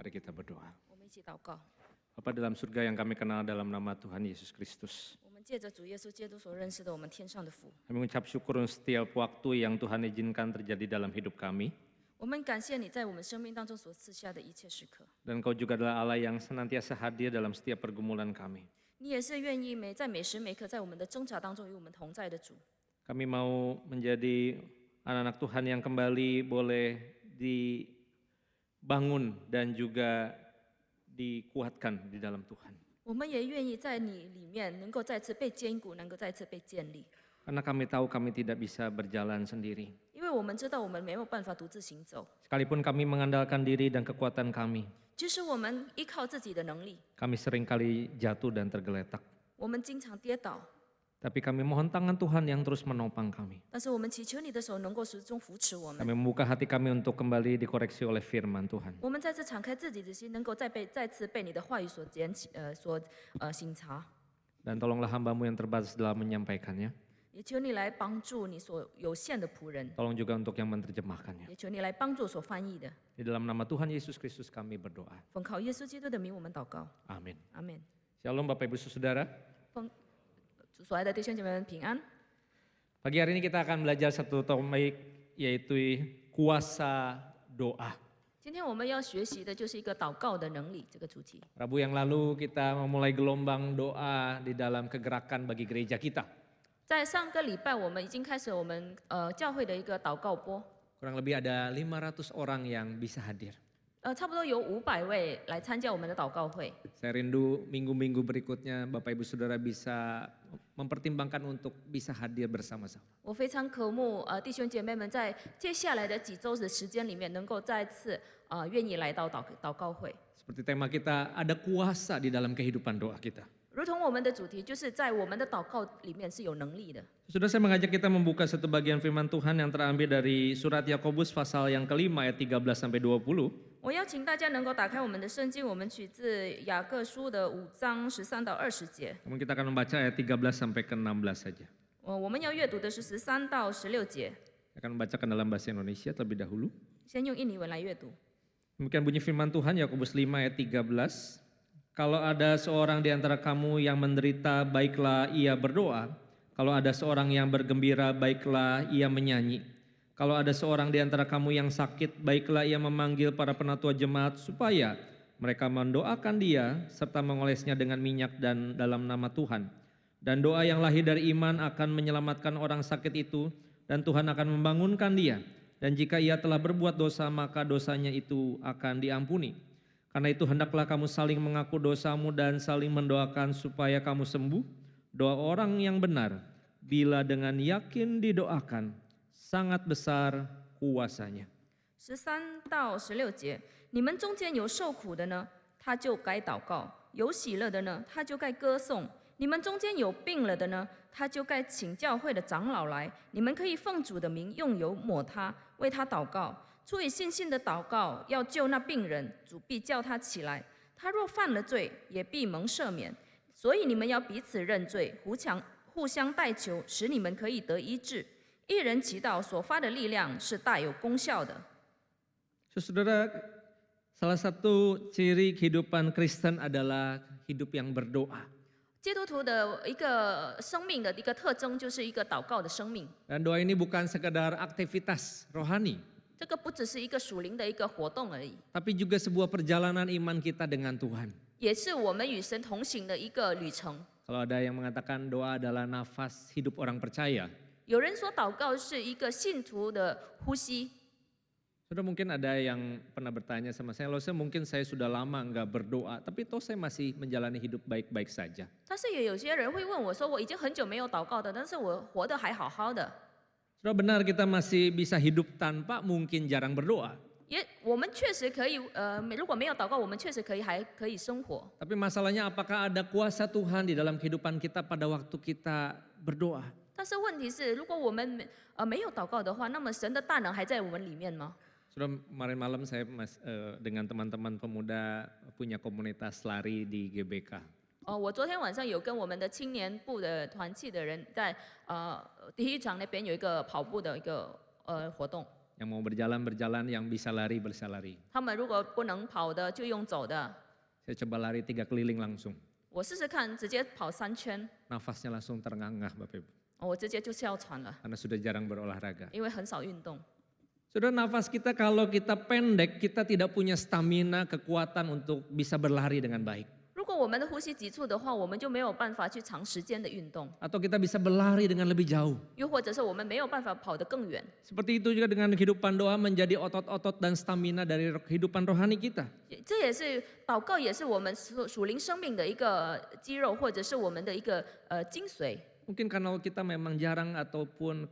Mari kita berdoa. 我们一起祷告。 Bapa dalam surga yang kami kenal dalam nama Tuhan Yesus Kristus. 我们借着主耶稣基督所认识的我们天上的父， Kami mengucap syukur untuk setiap waktu yang Tuhan izinkan terjadi dalam hidup kami. 我们感谢你在我们生命当中所赐下的一切时刻。 Dan Kau juga adalah Allah yang senantiasa hadir dalam setiap pergumulan kami. 你也是愿意在每时每刻在我们的挣扎当中与我们同在的主。 Kami mau menjadi anak-anak Tuhan yang kembali boleh dibangun dan juga dikuatkan di dalam Tuhan. 我们也愿意在你里面能够再次被坚固，能够再次被建立。 Karena kami tahu kami tidak bisa berjalan sendiri. 因为我们知道我们没有办法独自行走， Sekalipun kami mengandalkan diri dan kekuatan kami, 即使我们依靠自己的能力， kami seringkali jatuh dan tergeletak. 我们经常跌倒， Tapi kami mohon tangan Tuhan yang terus menopang kami. 但是我们祈求你的手能够始终扶持我们。 Kami membuka hati kami untuk kembali dikoreksi oleh firman Tuhan. 我们再次敞开自己的心，能够再次被你的话语所省察。 Dan tolonglah hamba-Mu yang terbatas dalam menyampaikannya. 也求你来帮助你所有限的仆人， Tolong juga untuk yang menerjemahkannya. 也求你来帮助所翻译的。 Di dalam nama Tuhan Yesus Kristus kami berdoa. 奉靠耶稣基督的名，我们祷告， Amin. 阿门。 Shalom Bapak Ibu Saudara. 奉主所爱的弟兄姐妹们平安。 Pagi hari ini kita akan belajar satu topik yaitu kuasa doa. 今天我们要学习的就是一个祷告的能力这个主题。 Rabu yang lalu kita memulai gelombang doa di dalam kegerakan bagi gereja kita. 在上个礼拜，我们已经开始我们教会的一个祷告播， Kurang lebih ada 500 orang yang bisa hadir. 差不多有500位来参加我们的祷告会。 Saya rindu minggu-minggu berikutnya Bapak Ibu Saudara bisa mempertimbangkan untuk bisa hadir bersama-sama. 我非常渴慕弟兄姐妹们在接下来的几周的时间里面，能够再次愿意来到祷告会。 Seperti tema kita, ada kuasa di dalam kehidupan doa kita. 如同我们的主题，就是在我们的祷告里面是有能力的。 Sudah saya mengajak kita membuka satu bagian firman Tuhan yang terambil dari surat Yakobus pasal yang kelima ayat 13 sampai 20. 我邀请大家能够打开我们的圣经，我们取自雅各书的5章13到20节。 Namun kita akan membaca ayat 13 sampai ke 16 saja. 我们要阅读的是13到16节， Saya akan membacakan dalam bahasa Indonesia terlebih dahulu. 先用印尼文来阅读。 Demikian bunyi firman Tuhan Yakobus 5 ayat 13. Kalau ada seorang di antara kamu yang menderita, baiklah ia berdoa. Kalau ada seorang yang bergembira, baiklah ia menyanyi. Kalau ada seorang di antara kamu yang sakit, baiklah ia memanggil para penatua jemaat supaya mereka mendoakan dia serta mengolesnya dengan minyak dan dalam nama Tuhan. Dan doa yang lahir dari iman akan menyelamatkan orang sakit itu dan Tuhan akan membangunkan dia. Dan jika ia telah berbuat dosa, maka dosanya itu akan diampuni. Karena itu hendaklah kamu saling mengaku dosamu dan saling mendoakan supaya kamu sembuh. Doa orang yang benar, bila dengan yakin didoakan, sangat besar kuasanya. 13到16节，你们中间有受苦的呢，他就该祷告；有喜乐的呢，他就该歌颂。你们中间有病了的呢，他就该请教会的长老来。你们可以奉主的名用油抹他，为他祷告。出于信心的祷告，要救那病人，主必叫他起来。他若犯了罪，也必蒙赦免。所以你们要彼此认罪，互相代求，使你们可以得医治。一人祈祷所发的力量是大有功效的。 Saudara, salah satu ciri kehidupan Kristen adalah hidup yang berdoa. 基督徒的一个生命的一个特征，就是一个祷告的生命。 Dan doa ini bukan sekedar aktivitas rohani, 这个不只是一个属灵的一个活动而已， tapi juga sebuah perjalanan iman kita dengan Tuhan. 也是我们与神同行的一个旅程。 Kalau ada yang mengatakan doa adalah nafas hidup orang percaya, 有人说，祷告是一个信徒的呼吸。 sudah mungkin ada yang pernah bertanya sama saya, loh mungkin saya sudah lama enggak berdoa, tapi toh saya masih menjalani hidup baik-baik saja. 但是也有些人会问我说，我已经很久没有祷告的，但是我活得还好好的。 Sudah benar kita masih bisa hidup tanpa mungkin jarang berdoa. 我们确实可以，如果没有祷告，我们确实还可以生活。 Tapi masalahnya apakah ada kuasa Tuhan di dalam kehidupan kita pada waktu kita berdoa? 但是问题是，如果我们没有祷告的话，那么神的大能还在我们里面吗？ Sudah kemarin malam saya dengan teman-teman pemuda punya komunitas lari di GBK. 我昨天晚上有跟我们的青年部的团契的人在体育场那边有一个跑步的一个活动。Yang mau berjalan berjalan, yang bisa lari bisa lari. 他们如果不能跑的，就用走的。 Saya coba lari 3 keliling langsung. 我试试看，直接跑3圈， Nafasnya langsung terengah-engah Bapak Ibu. 我直接就是要喘了， Karena sudah jarang berolahraga. 因为很少运动。 Saudara, nafas kita kalau kita pendek, kita tidak punya stamina, kekuatan untuk bisa berlari dengan baik. 如果我们的呼吸急促的话，我们就没有办法去长时间的运动， Atau kita bisa berlari dengan lebih jauh. 又或者是我们没有办法跑得更远。 Seperti itu juga dengan kehidupan doa menjadi otot-otot dan stamina dari kehidupan rohani kita. 这也是祷告，也是我们属灵生命的一个肌肉，或者是我们的一个精髓。 Mungkin karena kita memang jarang ataupun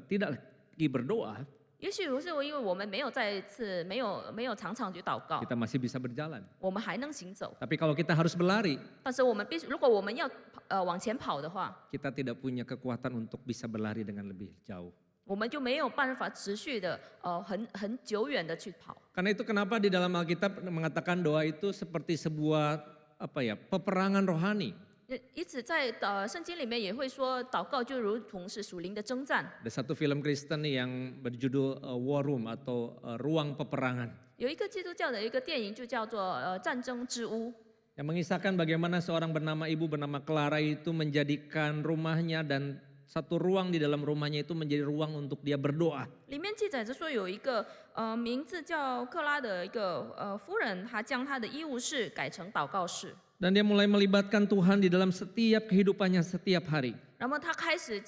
tidak lagi berdoa, 也许不是因为我们没有常常去祷告， kita masih bisa berjalan. 我们还能行走。 Tapi kalau kita harus berlari, 但是我们如果我们要往前跑的话， kita tidak punya kekuatan untuk bisa berlari dengan lebih jauh. 我们就没有办法持续的很久远的去跑。 Karena itu kenapa di dalam Alkitab mengatakan doa itu seperti sebuah peperangan rohani. 因此在圣经里面也会说，祷告就如同是属灵的征战。 Ada satu film Kristen yang berjudul War Room atau Ruang Peperangan. 有一个基督教的一个电影就叫做战争之屋， Yang mengisahkan bagaimana seorang ibu bernama Clara itu menjadikan rumahnya dan satu ruang di dalam rumahnya itu menjadi ruang untuk dia berdoa. 里面记载着说有一个名字叫克拉的一个夫人，她将她的医务室改成祷告室， Dan dia mulai melibatkan Tuhan di dalam setiap kehidupannya setiap hari. 然后她开始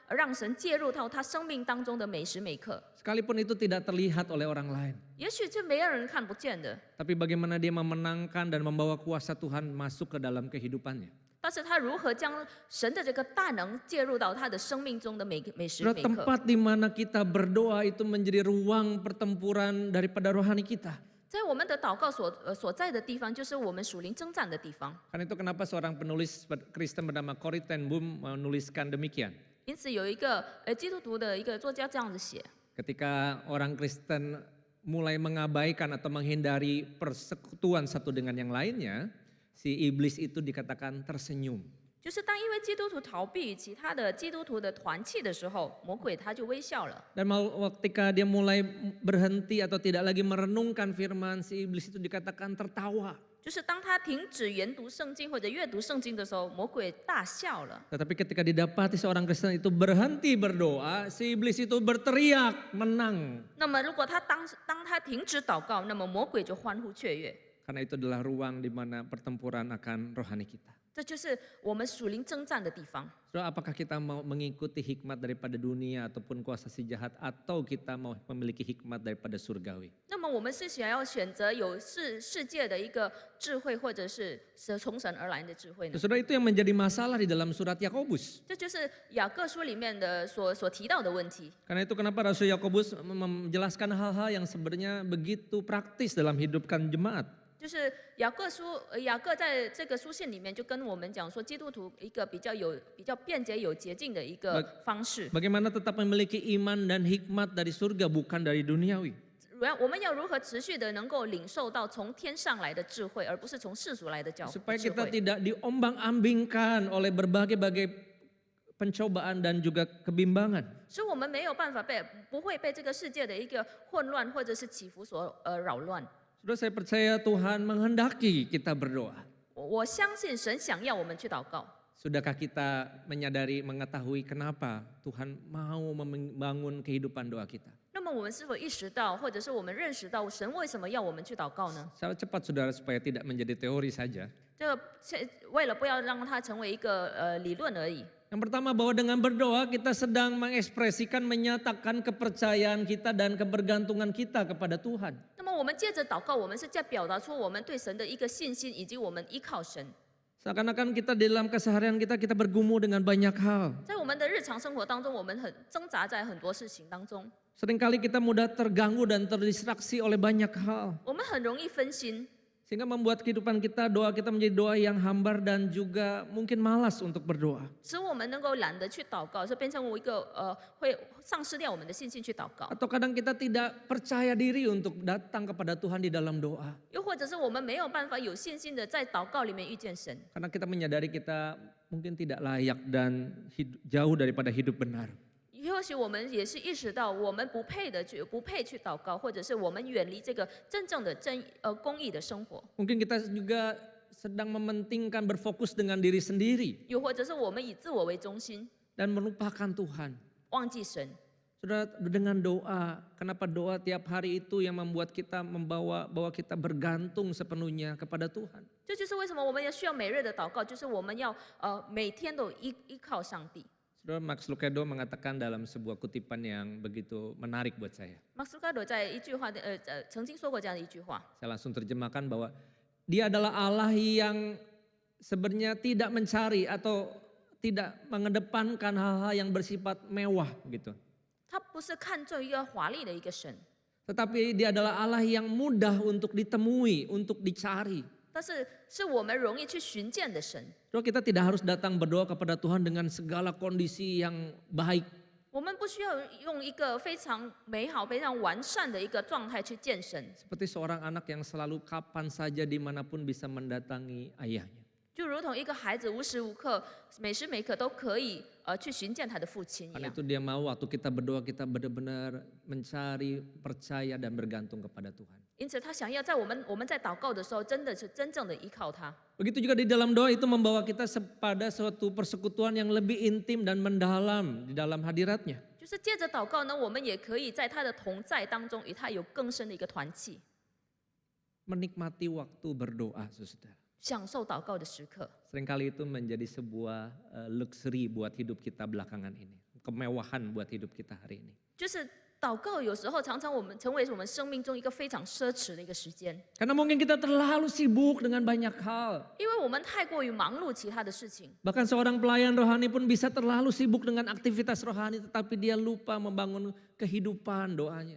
让神介入到她生命当中的每时每刻。 Sekalipun itu tidak terlihat oleh orang lain. 也许这没有人看不见的， Tapi bagaimana dia memenangkan dan membawa kuasa Tuhan masuk ke dalam kehidupannya. 但是她如何将神的这个大能介入到她的生命中的每时 Saudara, 每刻。 tempat di mana kita berdoa itu menjadi ruang pertempuran daripada rohani kita. 在我们的祷告所在的地方，就是我们属灵征战的地方。 Karena itu kenapa seorang penulis Kristen bernama Corrie ten Boom menuliskan demikian. 因此有一个基督徒的一个作家这样子写： Ketika orang Kristen mulai mengabaikan atau menghindari persekutuan satu dengan yang lainnya, si iblis itu dikatakan tersenyum. 就是当一位基督徒逃避其他的基督徒的团契的时候，魔鬼他就微笑了。 Dan ketika dia mulai berhenti atau tidak lagi merenungkan firman, si iblis itu dikatakan tertawa. 就是当他停止研读圣经或者阅读圣经的时候，魔鬼大笑了。 Tetapi ketika didapati seorang Kristen itu berhenti berdoa, si iblis itu berteriak menang. 那么如果当他停止祷告，那么魔鬼就欢呼雀跃。 Karena itu adalah ruang di mana pertempuran akan rohani kita. 这就是我们属灵征战的地方。 Saudara, apakah kita mau mengikuti hikmat daripada dunia ataupun kuasa si jahat, atau kita mau memiliki hikmat daripada surgawi? 那么我们是想要选择有世界的一个智慧，或者是从神而来的智慧呢？ Saudara, itu yang menjadi masalah di dalam surat Yakobus. 这就是雅各书里面的所提到的问题。 Karena itu kenapa Rasul Yakobus menjelaskan hal-hal yang sebenarnya begitu praktis dalam hidupkan jemaat. 就是雅各在这个书信里面就跟我们讲说，基督徒一个比较便捷有捷径的一个方式。 Bagaimana tetap memiliki iman dan hikmat dari surga bukan dari duniawi. 我们要如何持续的能够领受到从天上来的智慧，而不是从世俗来的智 Supaya kita 慧。 tidak diombang-ambingkan oleh berbagai-bagai pencobaan dan juga kebimbangan. 所以我们没有办法不会被这个世界的一个混乱或者是起伏所扰乱。 Saudara, saya percaya Tuhan menghendaki kita berdoa. 我相信神想要我们去祷告。 Sudahkah kita menyadari, mengetahui kenapa Tuhan mau membangun kehidupan doa kita? 那么我们是否意识到，或者是我们认识到神为什么要我们去祷告呢？ Secara cepat saudara, supaya tidak menjadi teori saja. 这个为了不要让它成为一个理论而已。 Yang pertama, bahwa dengan berdoa kita sedang mengekspresikan, menyatakan kepercayaan kita dan kebergantungan kita kepada Tuhan. 那么我们借着祷告，我们是在表达出我们对神的一个信心，以及我们依靠神。 Seakan-akan kita dalam keseharian kita bergumul dengan banyak hal. 在我们的日常生活当中，我们很挣扎在很多事情当中， Seringkali kita mudah terganggu dan terdistraksi oleh banyak hal. 我们很容易分心， Sehingga membuat kehidupan kita, doa kita menjadi doa yang hambar dan juga mungkin malas untuk berdoa. 使我们能够懒得去祷告，就变成我一个会丧失掉我们的信心去祷告。 Atau kadang kita tidak percaya diri untuk datang kepada Tuhan di dalam doa. 又或者是我们没有办法有信心的在祷告里面遇见神， Karena kita menyadari kita mungkin tidak layak dan jauh daripada hidup benar. 或许我们也是意识到我们不配去祷告，或者是我们远离这个真正的公义的生活， Mungkin kita juga sedang mementingkan berfokus dengan diri sendiri 又或者是我们以自我为中心， dan melupakan Tuhan. 忘记神。 Saudara, dengan doa, kenapa doa tiap hari itu yang membuat kita bahwa kita bergantung sepenuhnya kepada Tuhan. 这就是为什么我们也需要每日的祷告，就是我们要每天都依靠上帝。 Saudara, Max Lucado mengatakan dalam sebuah kutipan yang begitu menarik buat saya. Max Lucado 在一句话曾经说过这样的一句话， Saya langsung terjemahkan bahwa dia adalah Allah yang sebenarnya tidak mencari atau tidak mengedepankan hal-hal yang bersifat mewah gitu. 他不是看重一个华丽的一个神， Tetapi dia adalah Allah yang mudah untuk ditemui, untuk dicari. 但是是我们容易去寻见的神。 Saudara, kita tidak harus datang berdoa kepada Tuhan dengan segala kondisi yang baik. 我们不需要用一个非常美好、非常完善的一个状态去见神， Seperti seorang anak yang selalu kapan saja dimanapun bisa mendatangi ayahnya. 就如同一个孩子无时无刻、每时每刻都可以去寻见他的父亲一 Karena 样。 itu dia mau waktu kita berdoa kita benar-benar mencari, percaya dan bergantung kepada Tuhan. 因此，他想要在我们在祷告的时候，真的是真正的依靠他。 Begitu juga di dalam doa itu membawa kita pada suatu persekutuan yang lebih intim dan mendalam di dalam hadiratnya. 就是借着祷告呢，我们也可以在他的同在当中，与他有更深的一个团契， Menikmati waktu berdoa, saudara. 享受祷告的时刻。 Seringkali itu menjadi sebuah luxury buat hidup kita belakangan ini. Kemewahan buat hidup kita hari ini. 就是祷告有时候常常成为我们生命中一个非常奢侈的一个时间， Karena mungkin kita terlalu sibuk dengan banyak hal. 因为我们太过于忙碌其他的事情。 Bahkan seorang pelayan rohani pun bisa terlalu sibuk dengan aktivitas rohani tetapi dia lupa membangun kehidupan doanya.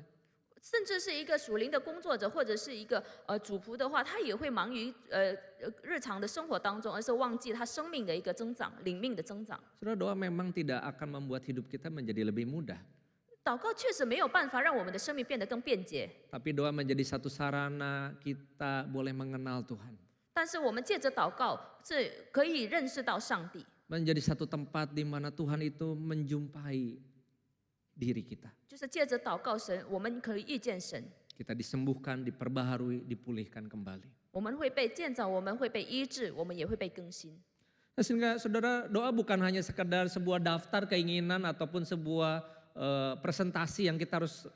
甚至是一个属灵的工作者，或者是一个主仆的话，他也会忙于日常的生活当中，而是忘记他生命的一个增长、灵命的增长。 Saudara, doa memang tidak akan membuat hidup kita menjadi lebih mudah. 祷告确实没有办法让我们的生命变得更便捷， Tapi doa menjadi satu sarana kita boleh mengenal Tuhan. 但是我们借着祷告是可以认识到上帝， Menjadi satu tempat di mana Tuhan itu menjumpai diri kita. 就是借着祷告神，我们可以遇见神， Kita disembuhkan, diperbaharui, dipulihkan kembali. 我们会被建造，我们会被医治，我们也会被更新。 Nah, sehingga saudara, doa bukan hanya sekedar sebuah daftar keinginan ataupun sebuah presentasi yang kita harus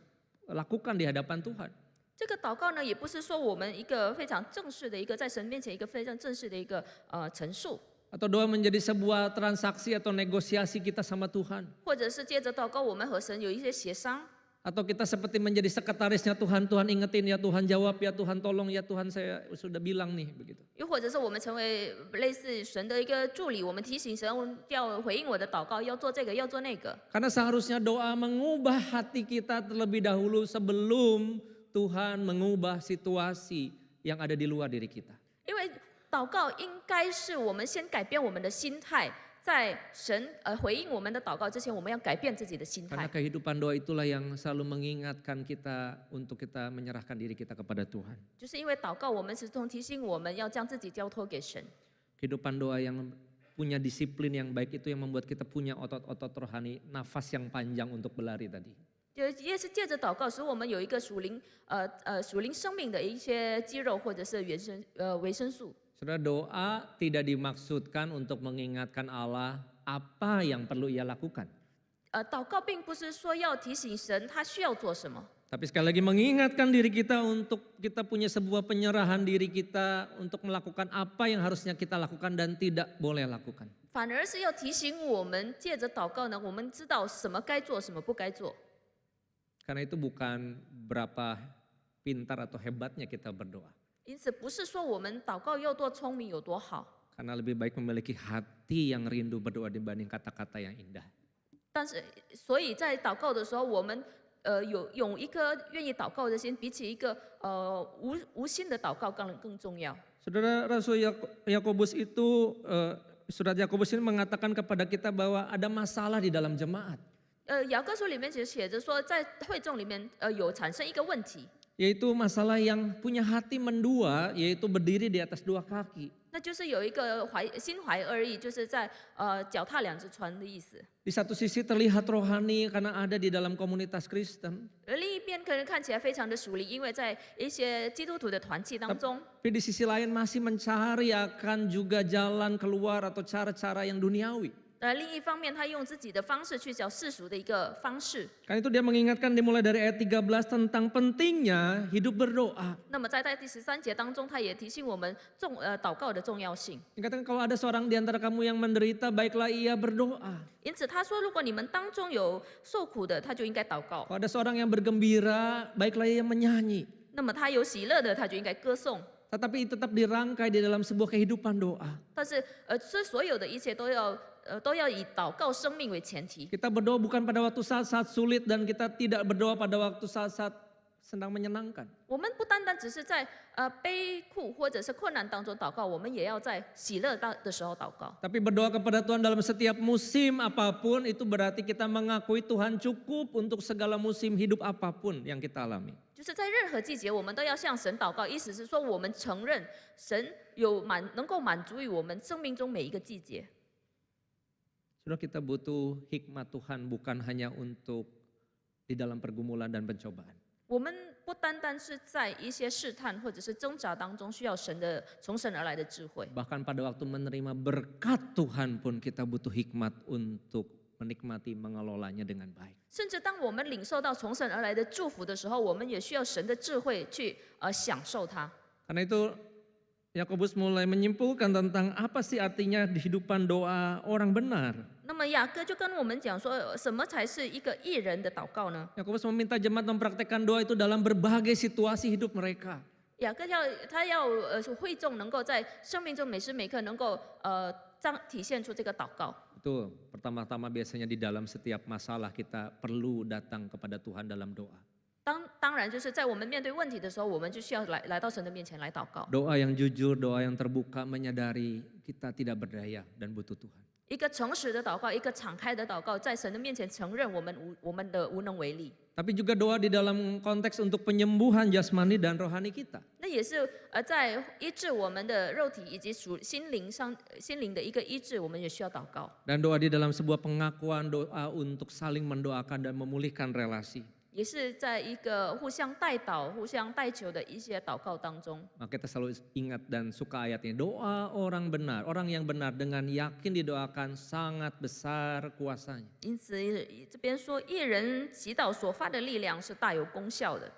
lakukan di hadapan Tuhan. 这个祷告呢，也不是说我们一个非常正式的一个在神面前一个非常正式的一个陈述， Atau doa menjadi sebuah transaksi atau negosiasi kita sama Tuhan. 或者是借着祷告我们和神有一些协商， Atau kita seperti menjadi sekretarisnya Tuhan, Tuhan ingetin ya Tuhan jawab ya Tuhan tolong ya Tuhan saya sudah bilang nih begitu. 又或者是我们成为类似神的一个助理，我们提醒神要回应我的祷告，要做这个，要做那个。 Karena seharusnya doa mengubah hati kita terlebih dahulu sebelum Tuhan mengubah situasi yang ada di luar diri kita. 因为祷告应该是我们先改变我们的心态，在神回应我们的祷告之前，我们要改变自己的心 Karena 态。 kehidupan doa itulah yang selalu mengingatkan kita untuk kita menyerahkan diri kita kepada Tuhan. 就是因为祷告，我们始终提醒我们要将自己交托给神。 Kehidupan doa yang punya disiplin yang baik itu yang membuat kita punya otot-otot rohani, nafas yang panjang untuk berlari tadi. 也是借着祷告，使我们有一个属灵生命的一些肌肉或者是维生素。 Saudara, doa tidak dimaksudkan untuk mengingatkan Allah apa yang perlu ia lakukan. 祷告并不是说要提醒神他需要做什么， Tapi sekali lagi mengingatkan diri kita untuk kita punya sebuah penyerahan diri kita untuk melakukan apa yang harusnya kita lakukan dan tidak boleh lakukan. 反而是要提醒我们，借着祷告呢，我们知道什么该做，什么不该做。 Karena itu bukan berapa pintar atau hebatnya kita berdoa. 因此，不是说我们祷告有多聪明有多好， Karena lebih baik memiliki hati yang rindu berdoa dibanding kata-kata yang indah. 但是，所以在祷告的时候，我们有一颗愿意祷告的心，比起一个无心的祷告更重要。 Saudara, Rasul Yakobus itu, surat Yakobus ini mengatakan kepada kita bahwa ada masalah di dalam jemaat. 雅各书里面其实写着说，在会众里面有产生一个问题， yaitu masalah yang punya hati mendua, yaitu berdiri di atas dua kaki. 那就是有一个心怀二意，就是在脚踏两只船的意思。 Di satu sisi terlihat rohani karena ada di dalam komunitas Kristen. 而另一边可能看起来非常的属灵，因为在一些基督徒的团契当中。 Tapi di sisi lain masih mencari akan juga jalan keluar atau cara-cara yang duniawi. 另一方面，他用自己的方式去找世俗的一个方式。 Karena itu dia mengingatkan dimulai dari ayat 13 tentang pentingnya hidup berdoa. 那么在第13节当中，他也提醒我们祷告的重要性。 Dikatakan kalau ada seorang di antara kamu yang menderita, baiklah ia berdoa. 因此他说，如果你们当中有受苦的，他就应该祷告； Kalau ada seorang yang bergembira, baiklah ia menyanyi. 那么他有喜乐的，他就应该歌颂。 Tetapi tetap dirangkai di dalam sebuah kehidupan doa. 但是这所有的一切都要以祷告生命为前提。 Kita berdoa bukan pada waktu saat-saat sulit dan kita tidak berdoa pada waktu saat-saat sedang menyenangkan. 我们不单单只是在悲苦或者是困难当中祷告，我们也要在喜乐的时候祷告。 Tapi berdoa kepada Tuhan dalam setiap musim apapun itu berarti kita mengakui Tuhan cukup untuk segala musim hidup apapun yang kita alami. 就是在任何季节，我们都要向神祷告，意思是说，我们承认神能够满足于我们生命中每一个季节。 Sudah kita butuh hikmat Tuhan bukan hanya untuk di dalam pergumulan dan pencobaan. 我们不单单是在一些试探或者是挣扎当中需要从神而来的智慧， Bahkan pada waktu menerima berkat Tuhan pun kita butuh hikmat untuk menikmati mengelolanya dengan baik. 甚至当我们领受到从神而来的祝福的时候，我们也需要神的智慧去享受它。 Karena itu Yakobus mulai menyimpulkan tentang apa sih artinya kehidupan doa orang benar. 那么雅各就跟我们讲说，什么才是一个义人的祷告呢？ Yakobus meminta jemaat mempraktekkan doa itu dalam berbagai situasi hidup mereka. 雅各他要会众能够在生命中每时每刻能够体现出这个祷告。 Itu pertama-tama biasanya di dalam setiap masalah kita perlu datang kepada Tuhan dalam doa. 当然就是在我们面对问题的时候，我们就需要来到神的面前来祷告。 Doa yang jujur, doa yang terbuka, menyadari kita tidak berdaya dan butuh Tuhan. 一个诚实的祷告，一个敞开的祷告，在神的面前承认我们的无能为力。 Tapi juga doa di dalam konteks untuk penyembuhan jasmani dan rohani kita. 那也是在医治我们的肉体以及心灵的一个医治，我们也需要祷告。 Dan doa di dalam sebuah pengakuan doa untuk saling mendoakan dan memulihkan relasi. 也是在一个互相代祷、互相代求的一些祷告当中。 Maka kita selalu ingat dan suka ayatnya. Doa orang benar, orang yang benar dengan yakin didoakan sangat besar kuasanya. 因此这边说，义人祈祷所发的力量是大有功效的。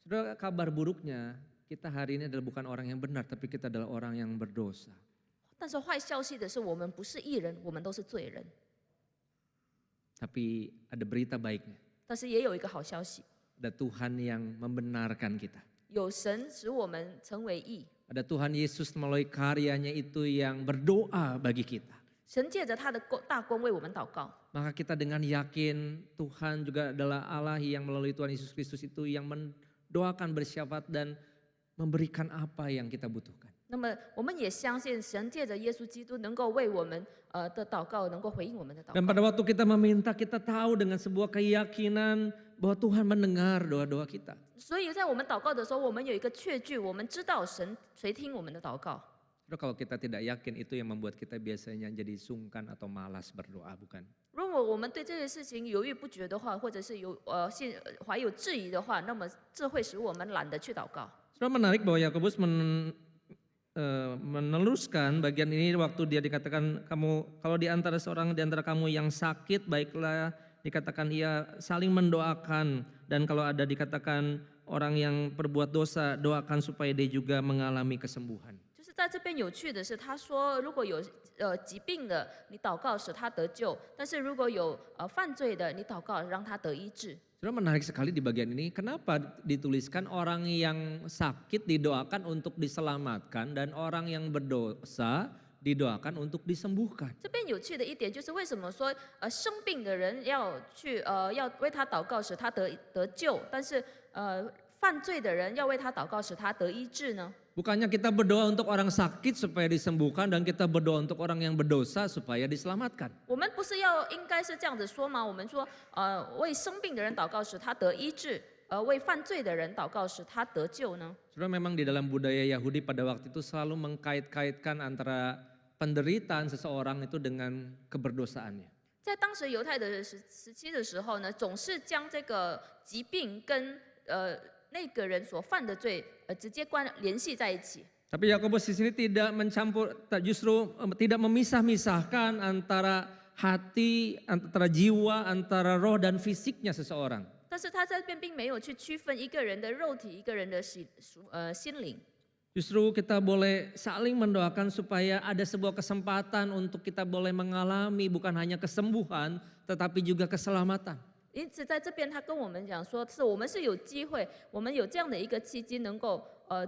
Saudara, kabar buruknya kita hari ini adalah bukan orang yang benar, tapi kita adalah orang yang berdosa. 但是坏消息的是，我们不是义人，我们都是罪人。 Tapi ada berita baiknya. 但是也有一个好消息， Ada Tuhan yang membenarkan kita. 有神使我们成为义。 Ada Tuhan Yesus melalui karyanya itu yang berdoa bagi kita. 神借着他的大功为我们祷告， Maka kita dengan yakin Tuhan juga adalah Allah yang melalui Tuhan Yesus Kristus itu yang mendoakan bersyafaat dan memberikan apa yang kita butuhkan. 那么我们也相信神借着耶稣基督能够为我们的祷告，能够回应我们的祷 Dan 告。 pada waktu kita meminta, kita tahu dengan sebuah keyakinan bahwa Tuhan mendengar doa-doa kita. 所以在我们祷告的时候，我们有一个确据，我们知道神垂听我们的祷告。 Kalau kita tidak yakin, itu yang membuat kita biasanya jadi sungkan atau malas berdoa, bukan? 如果我们对这件事情犹豫不决的话，或者是怀有质疑的话，那么这会使我们懒得去祷告。 Sudah menarik bahwa Yakobus meneruskan bagian ini waktu dia dikatakan kalau di antara seorang di antara kamu yang sakit, baiklah dikatakan ia saling mendoakan, dan kalau ada dikatakan orang yang berbuat dosa, doakan supaya dia juga mengalami kesembuhan. 就是在这边有趣的是，他说如果有疾病的，你祷告使他得救；但是如果有犯罪的，你祷告让他得医治。 Sudah menarik sekali di bagian ini, kenapa dituliskan orang yang sakit didoakan untuk diselamatkan dan orang yang berdosa didoakan untuk disembuhkan. 这边有趣的一点就是为什么说生病的人要为他祷告使他得救，但是犯罪的人要为他祷告使他得医治呢？ Bukannya kita berdoa untuk orang sakit supaya disembuhkan dan kita berdoa untuk orang yang berdosa supaya diselamatkan. 我们不是应该是这样子说吗？我们说为生病的人祷告使他得医治，为犯罪的人祷告使他得救呢？ Saudara, memang di dalam budaya Yahudi pada waktu itu selalu mengkait-kaitkan antara penderitaan seseorang itu dengan keberdosaannya. 在当时犹太的时期的时候呢，总是将这个疾病跟那个人所犯的罪直接联系在一起。 Tapi Yakobus di sini tidak mencampur, justru tidak memisah-misahkan antara hati, antara jiwa, antara roh dan fisiknya seseorang. 但是他在这边并没有去区分一个人的肉体，一个人的心灵。 Justru kita boleh saling mendoakan supaya ada sebuah kesempatan untuk kita boleh mengalami bukan hanya kesembuhan, tetapi juga keselamatan. 因此在这边他跟我们讲说，我们是有机会，我们有这样的一个契机，能够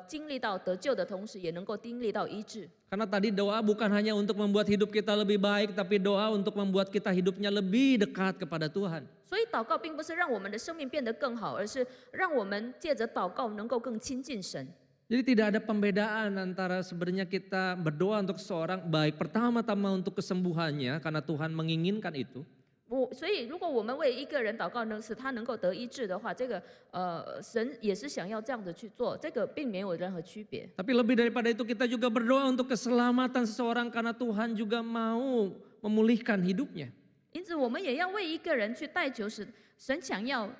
经历到得救的同时，也能够经历到医治。 Karena tadi doa bukan hanya untuk membuat hidup kita lebih baik, tapi doa untuk membuat kita hidupnya lebih dekat kepada Tuhan. 所以祷告并不是让我们的生命变得更好，而是让我们借着祷告能够更亲近神。 Jadi tidak ada pembedaan antara sebenarnya kita berdoa untuk seseorang, baik pertama-tama untuk kesembuhannya karena Tuhan menginginkan itu. 所以如果我们为一个人祷告，使他能够得医治的话，这个神也是想要这样子去做，这个并没有任何区别。 Tapi lebih daripada itu kita juga berdoa untuk keselamatan seseorang karena Tuhan juga mau memulihkan hidupnya. 因此，我们也要为一个人去代求，使神想要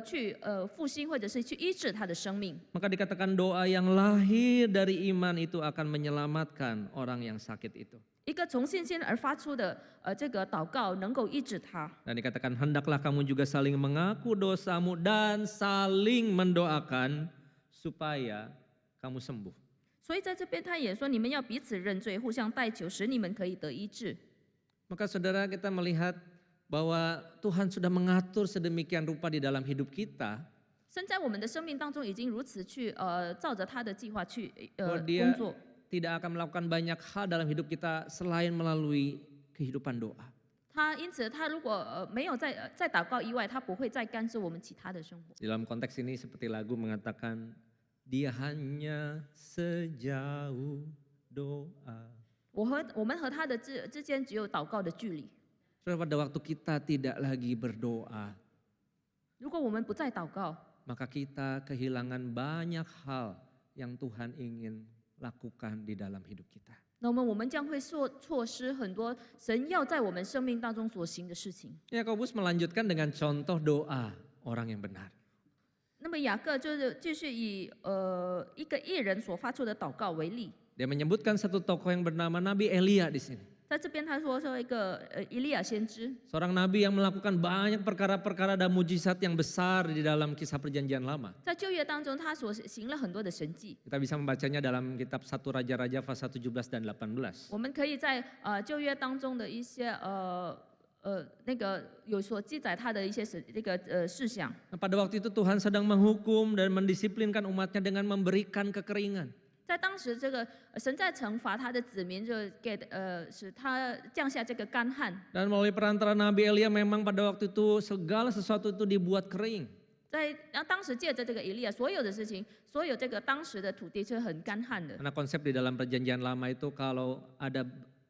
去复兴或者是去医治他的生命。 Maka dikatakan doa yang lahir dari iman itu akan menyelamatkan orang yang sakit itu. 一个从信心而发出的这个祷告，能够医治他。 Dan dikatakan hendaklah kamu juga saling mengaku dosamu dan saling mendoakan supaya kamu sembuh. 所以在这边他也说，你们要彼此认罪，互相代求，使你们可以得医治。 Maka saudara, kita melihat bahwa Tuhan sudah mengatur sedemikian rupa di dalam hidup kita. 神在我们的生命当中已经如此去照着他的计划去bahwa 工 dia 作。 tidak akan melakukan banyak hal dalam hidup kita selain melalui kehidupan doa. 因此他如果没有在祷告以外，他不会再干涉我们其他的生活。 Dalam konteks ini seperti lagu mengatakan, dia hanya sejauh doa. 我们和他的之间只有祷告的距离。 Saudara, pada waktu kita tidak lagi berdoa, 如果我们不再祷告， maka kita kehilangan banyak hal yang Tuhan ingin lakukan di dalam hidup kita. 那么我们将会错失很多神要在我们生命当中所行的事情。 Yakobus melanjutkan dengan contoh doa orang yang benar. 那么雅各就是继续以一个义人所发出的祷告为例， Dia menyebutkan satu tokoh yang bernama Nabi Elia di sini. 在这边他说一个以利亚先知， Seorang nabi yang melakukan banyak perkara-perkara dan mujizat yang besar di dalam kisah perjanjian lama. 在旧约当中他所行了很多的神迹， Kita bisa membacanya dalam kitab 1 Raja-Raja pasal 17 dan 18. 我们可以在旧约当中的一些那个有所记载他的一些事项。 Nah, pada waktu itu Tuhan sedang menghukum dan mendisiplinkan umatnya dengan memberikan kekeringan. 在当时，这个神在惩罚他的子民，就使他降下这个干旱。 Dan melalui perantara Nabi Elia memang pada waktu itu segala sesuatu itu dibuat kering. 当时借着这个以利亚，所有的事情，所有这个当时的土地是很干旱的。 Karena konsep di dalam perjanjian lama itu kalau ada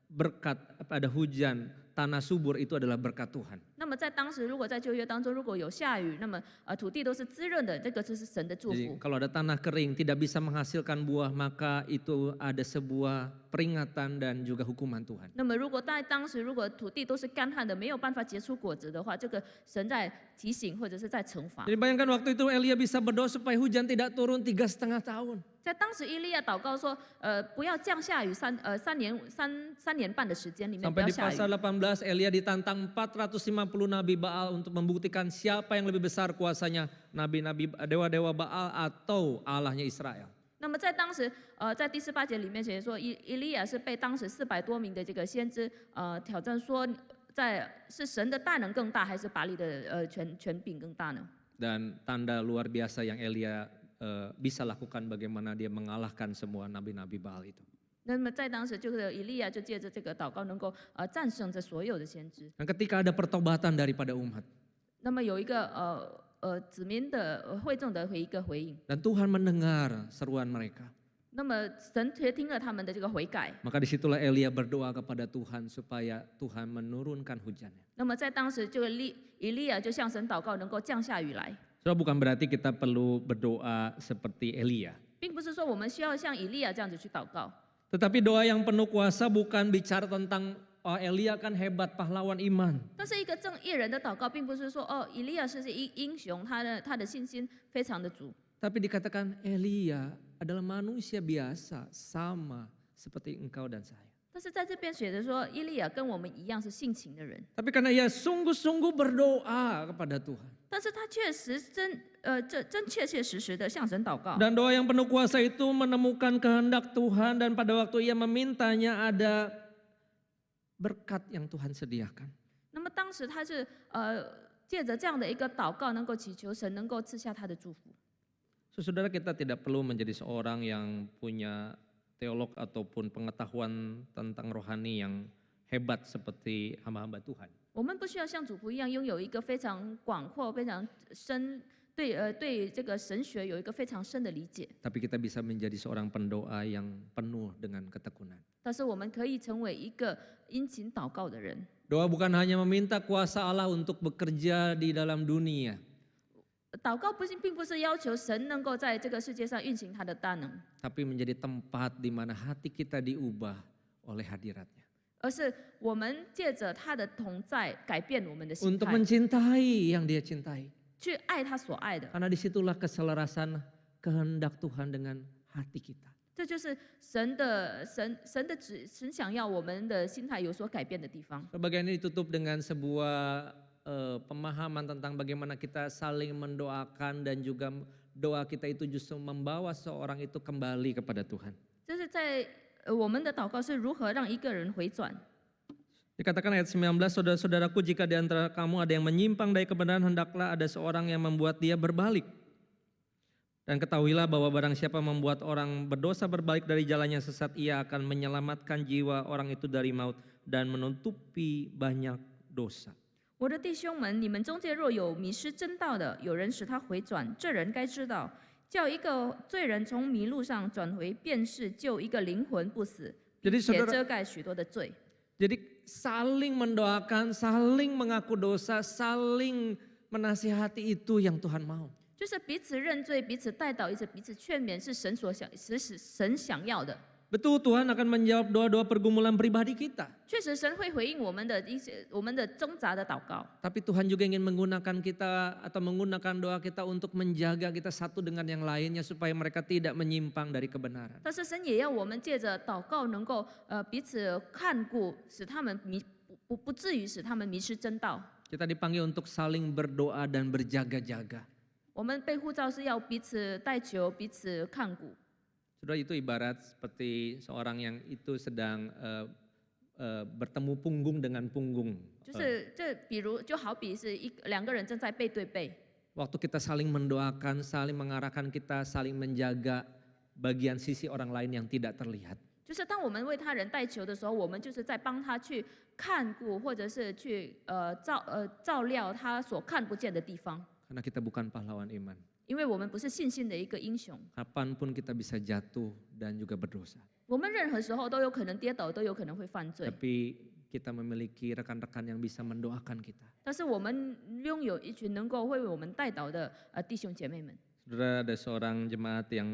berkat, ada hujan, tanah subur itu adalah berkat Tuhan. 那么在当时，如果在旧约当中，如果有下雨，那么土地都是滋润的，这个就是神的祝 Jadi 福。 kalau ada tanah kering tidak bisa menghasilkan buah, maka itu ada sebuah peringatan dan juga hukuman Tuhan. 那么如果在当时，如果土地都是干旱的，没有办法结出果子的话，这个神在提醒或者是在惩罚。 Jadi bayangkan waktu itu Elia bisa berdoa supaya hujan tidak turun 3,5 tahun. 在当时，以利亚祷告说，不要降下雨三年半的时间里面不 Sampai 要 di 下雨。 pasal 18 Elia ditantang 450 nabi Baal untuk membuktikan siapa yang lebih besar kuasanya, nabi-nabi dewa-dewa Baal atau Allahnya Israel. 那么在当时，在第18节里面写说，以利亚是被当时400多名的这个先知挑战说，是神的大能更大，还是巴力的权柄更大呢？ Dan tanda luar biasa yang Elia bisa lakukan bagaimana dia mengalahkan semua nabi-nabi Baal itu. 那么在当时，就是以利亚就借着这个祷告，能够战胜这所有的先知。 Dan ketika ada pertobatan daripada umat, 那么有一个子民的会众的一个回应， dan Tuhan mendengar seruan mereka, 那么神却听了他们的这个悔改。 maka disitulah Elia berdoa kepada Tuhan supaya Tuhan menurunkan hujannya. 那么在当时，以利亚就向神祷告，能够降下雨来。Saudara, bukan berarti kita perlu berdoa seperti Elia. 并不是说我们需要像以利亚这样子去祷告， Tetapi doa yang penuh kuasa bukan bicara tentang oh Elia kan hebat pahlawan iman. 但是一个正义人的祷告，并不是说哦，以利亚是英雄，他的信心非常的足。 Tapi dikatakan Elia adalah manusia biasa sama seperti engkau dan saya. 但是在这边写的说，以利亚跟我们一样是性情的人， Tapi karena ia sungguh-sungguh berdoa kepada Tuhan. 但是他确实真切切实实的向神祷告。 Dan doa yang penuh kuasa itu menemukan kehendak Tuhan dan pada waktu ia memintanya ada berkat yang Tuhan sediakan. 那么当时他是借着这样的一个祷告，能够祈求神能够赐下他的祝福。 Saudara, kita tidak perlu menjadi seorang yang punya teolog ataupun pengetahuan tentang rohani yang hebat seperti hamba-hamba Tuhan. 我们不需要像主仆一样拥有一个非常广阔、非常深对这个神学有一个非常深的理解， Tapi kita bisa menjadi seorang pendoa yang penuh dengan ketekunan. 但是我们可以成为一个殷勤祷告的人。 Doa bukan hanya meminta kuasa Allah untuk bekerja di dalam dunia. 祷告并不是要求神能够在这个世界上运行他的大能， Tapi menjadi tempat di mana hati kita diubah oleh hadiratnya. 而是我们借着他的同在改变我们的心 Untuk 态， mencintai yang dia cintai. 去爱他所爱的。 Karena disitulah keselarasan kehendak Tuhan dengan hati kita. 这就是神想要我们的心态有所改变的地方。 Bagian ini ditutup dengan sebuah pemahaman tentang bagaimana kita saling mendoakan dan juga doa kita itu justru membawa seorang itu kembali kepada Tuhan. 就是在我们的祷告是如何让一个人回转。 Dikatakan ayat 19, saudara-saudaraku, jika di antara kamu ada yang menyimpang dari kebenaran, hendaklah ada seorang yang membuat dia berbalik. Dan ketahuilah bahwa barang siapa membuat orang berdosa berbalik dari jalannya sesat, ia akan menyelamatkan jiwa orang itu dari maut dan menutupi banyak dosa. 我的弟兄们，你们中间若有迷失真道的，有人使他回转，这人该知道，叫一个罪人从迷路上转回，便是救一个灵魂不死， Jadi 且 saudara, 遮盖许多的罪。 jadi saling mendoakan, saling mengaku dosa, saling menasihati itu yang Tuhan mau. 就是彼此认罪、彼此代祷，以及彼此劝勉，是神想要的。 Betul, Tuhan akan menjawab doa-doa pergumulan pribadi kita. 确实，神会回应我们的挣扎的祷告。 Tapi Tuhan juga ingin menggunakan kita atau menggunakan doa kita untuk menjaga kita satu dengan yang lainnya supaya mereka tidak menyimpang dari kebenaran. 但是神也要我们借着祷告，能够彼此看顾，使他们不至于使他们迷失真道。 Kita dipanggil untuk saling berdoa dan berjaga-jaga. 我们被呼召是要彼此代求、彼此看顾。 Saudara, itu ibarat seperti seorang yang itu sedang bertemu punggung dengan punggung. 就好比是两个人正在背对背。 Waktu kita saling mendoakan, saling mengarahkan, kita saling menjaga bagian sisi orang lain yang tidak terlihat. 就是当我们为他人代求的时候，我们就是在帮他去看顾，或者是去照料他所看不见的地方。 Karena kita bukan pahlawan iman. 因为我们不是信心的一个英雄， Kapanpun kita bisa jatuh dan juga berdosa. 我们任何时候都有可能跌倒，都有可能会犯罪。 Tapi kita memiliki rekan-rekan yang bisa mendoakan kita. 但是我们拥有一群能够为我们代祷的弟兄姐妹们。 Saudara, ada seorang jemaat yang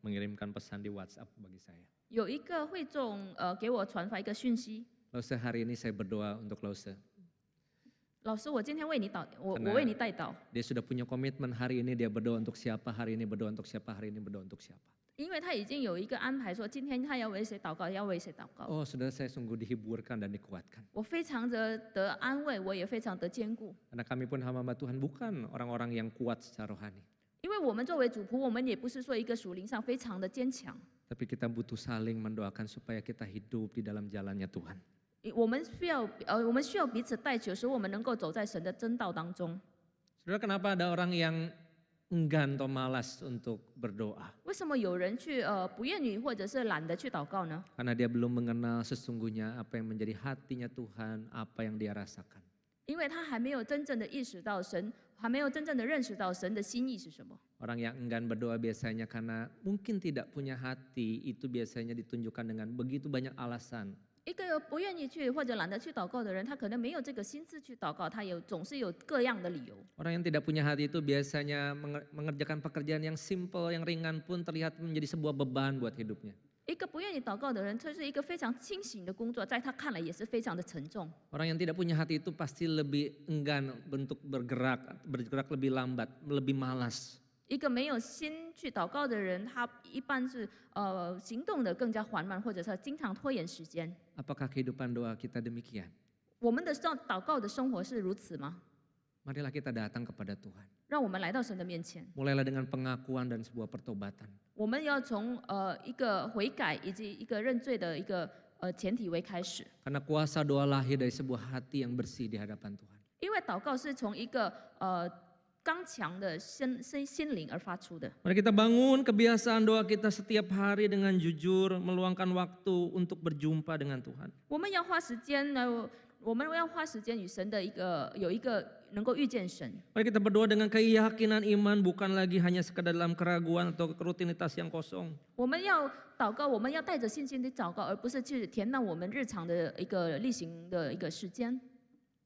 mengirimkan pesan di WhatsApp bagi saya. 有一个会众给我传发一个讯息， Lause, hari ini saya berdoa untuk Lause. 老师，我今天为你我为你代祷， Dia sudah punya komitmen hari ini dia berdoa untuk siapa, hari ini berdoa untuk siapa, hari ini berdoa untuk siapa. 因为他已经有一个安排，说今天他要为谁祷告，要为谁祷告。 Oh, saudara, saya sungguh dihiburkan dan dikuatkan. 我非常的得安慰，我也非常的坚固， Karena kami pun hamba Tuhan bukan orang-orang yang kuat secara rohani. 因为我们作为主仆，我们也不是说一个属灵上非常的坚强， Tapi kita butuh saling mendoakan supaya kita hidup di dalam jalannya Tuhan. 我们需要彼此代求，使我们能够走在神的真道当中。 Saudara, kenapa ada orang yang enggan atau malas untuk berdoa? 为什么有人去不愿意或者是懒得去祷告呢？ Karena dia belum mengenal sesungguhnya apa yang menjadi hatinya Tuhan, apa yang dia rasakan. 因为他还没有真正的意识到神，还没有真正的认识到神的心意是什么。 Orang yang enggan berdoa biasanya karena mungkin tidak punya hati, itu biasanya ditunjukkan dengan begitu banyak alasan 一个不愿意去或者懒得去祷告的人，他可能没有这个心思去祷告，他总是有各样的理由。Orang yang tidak punya hati itu biasanya mengerjakan pekerjaan yang simple, yang ringan pun terlihat menjadi sebuah beban buat hidupnya. 一个不愿意祷告的人，这是一个非常清醒的工作，在他看来也是非常的沉重。Orang yang tidak punya hati itu pasti lebih enggan untuk bergerak lebih lambat, lebih malas. 一个没有心去祷告的人，他一般是行动的更加缓慢，或者是经常拖延时间。 Apakah kehidupan doa kita demikian? 我们的祷告的生活是如此吗？ Marilah kita datang kepada Tuhan. 让我们来到神的面前， Mulailah dengan pengakuan dan sebuah pertobatan. 我们要从一个悔改以及一个认罪的一个前提为开始。 Karena kuasa doa lahir dari sebuah hati yang bersih di hadapan Tuhan. 因为祷告是从一个刚强的心灵而发出的。 Mari kita bangun kebiasaan doa kita setiap hari dengan jujur, meluangkan waktu untuk berjumpa dengan Tuhan. 我们要花时间呢，我们要花时间与神的有一个能够遇见神。 Mari kita berdoa dengan keyakinan iman, bukan lagi hanya sekadar dalam keraguan atau rutinitas yang kosong. 我们要祷告，我们要带着信心的祷告，而不是去填满我们日常的一个例行的一个时间。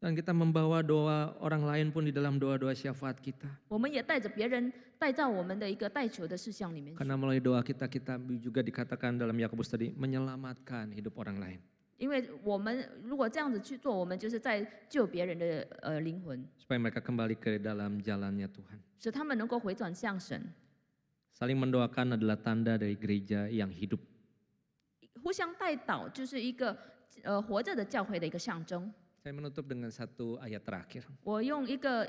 Dan kita membawa doa orang lain pun di dalam doa-doa syafaat kita. 我们也带着别人带到我们的一个代求的事项里面去。 Karena melalui doa kita juga dikatakan dalam Yakobus tadi menyelamatkan hidup orang lain. 因为我们如果这样子去做，我们就是在救别人的灵魂， Supaya mereka kembali ke dalam jalannya Tuhan. 使他们能够回转向神。 Saling mendoakan adalah tanda dari gereja yang hidup. 互相代祷就是一个活着的教会的一个象征。 Saya menutup dengan satu ayat terakhir. 我用一个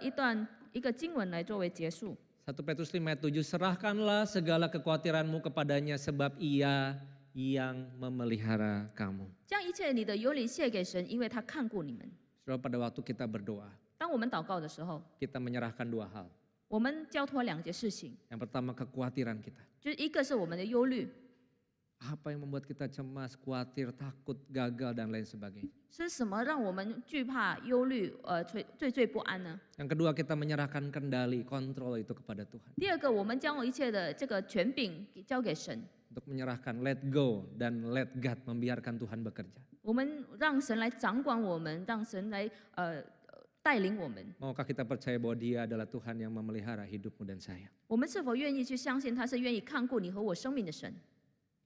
经文来作为结束。 1 Petrus 5 ayat 7, serahkanlah segala kekhawatiranmu kepadanya sebab ia yang memelihara kamu. 将一切你的忧虑卸给神，因为他看顾你们。 Saudara, pada waktu kita berdoa, 当我们祷告的时候， kita menyerahkan dua hal. 我们交托两件事情， Yang pertama kekhawatiran kita. 就是一个是我们的忧虑， Apa yang membuat kita cemas, khawatir, takut, gagal dan lain sebagainya. 是什么让我们惧怕、忧虑、惴不安呢？ Yang kedua kita menyerahkan kendali, kontrol itu kepada Tuhan. 第二个，我们将一切的这个权柄交给神， Untuk menyerahkan, let go dan let God, membiarkan Tuhan bekerja. 我们让神来掌管我们，让神来带领我们。 Maukah kita percaya bahwa Dia adalah Tuhan yang memelihara hidupmu dan saya? 我们是否愿意去相信他是愿意看顾你和我生命的神？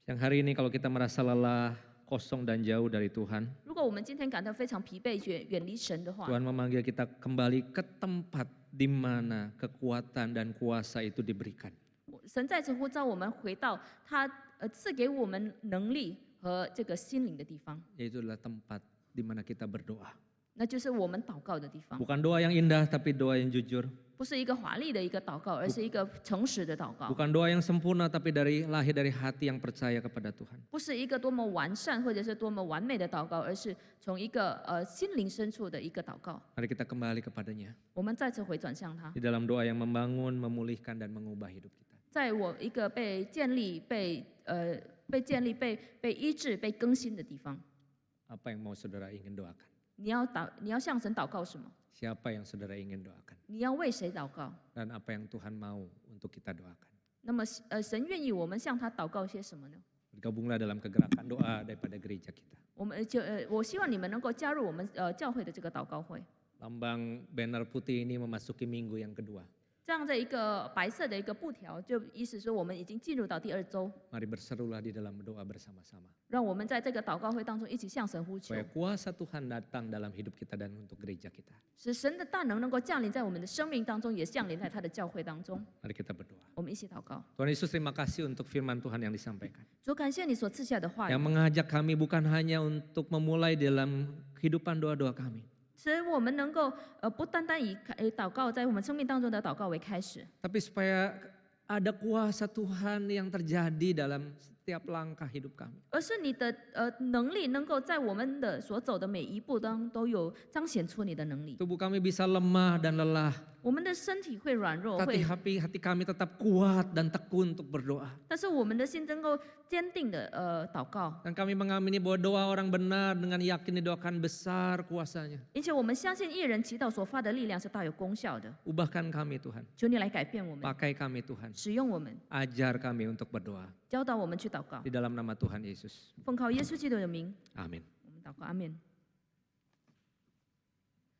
Yang hari ini kalau kita merasa lelah, kosong dan jauh dari Tuhan, 如果我们今天感到非常疲惫、远离神的话， Tuhan memanggil kita kembali ke tempat di mana kekuatan dan kuasa itu diberikan. 神再次呼召我们回到他赐给我们能力和这个心灵的地方， Yaitu adalah tempat di mana kita berdoa. 那就是我们祷告的地方， Bukan doa yang indah tapi doa yang jujur. 不是一个华丽的一个祷告，而是一个诚实的祷告， Bukan doa yang sempurna tapi lahir dari hati yang percaya kepada Tuhan. 不是一个多么完善或者是多么完美的祷告，而是从一个心灵深处的一个祷告。 Mari kita kembali kepadanya. 我们再次回转向他， Di dalam doa yang membangun, memulihkan dan mengubah hidup kita. 在我一个被建立、被医治、被更新的地方， Apa yang mau saudara ingin doakan? 你要向神祷告什么？ Siapa yang saudara ingin doakan? 你要为谁祷告？ Dan apa yang Tuhan mau untuk kita doakan? 那么神愿意我们向他祷告些什么呢？ Bergabunglah dalam kegerakan doa daripada gereja kita. 我希望你们能够加入我们教会的这个祷告会。 Lambang banner putih ini memasuki minggu yang kedua. 这样的一个白色的一个布条，就意思说我们已经进入到第2周， Mari berserulah di dalam doa bersama-sama. 让我们在这个祷告会当中一起向神呼求， Supaya kuasa Tuhan datang dalam hidup kita dan untuk gereja kita. 使神的大能够降临在我们的生命当中，也降临在他的教会当中。 Mari kita berdoa. 我们一起祷告。 Tuhan Yesus, terima kasih untuk firman Tuhan yang disampaikan. 主，感谢你所赐下的话语 Yang，mengajak kami bukan hanya untuk memulai dalam kehidupan doa-doa kami. 使我们能够不单单以祷告在我们生命当中的祷告为开始， Tapi supaya ada kuasa Tuhan yang terjadi dalam setiap langkah hidup kami. 而是你的能力能够在我们的所走的每一步当中都有彰显出你的能力。 Tubuh kami bisa lemah dan lelah, 我们的身体会软弱， tapi 会， hati kami tetap kuat dan tekun untuk berdoa. 但是我们的心能够坚定的祷告， Dan kami mengamini bahwa doa orang benar dengan yakin didoakan besar kuasanya. 而且我们相信艺人祈祷所发的力量是大有功效的。 Ubahkan kami Tuhan, 求你来改变我们， pakai kami Tuhan, 使用我们， ajar kami untuk berdoa. 教导我们去祷告 Di。dalam nama Tuhan Yesus. 奉靠耶稣基督的名， Amin. 我们祷祷告，阿面。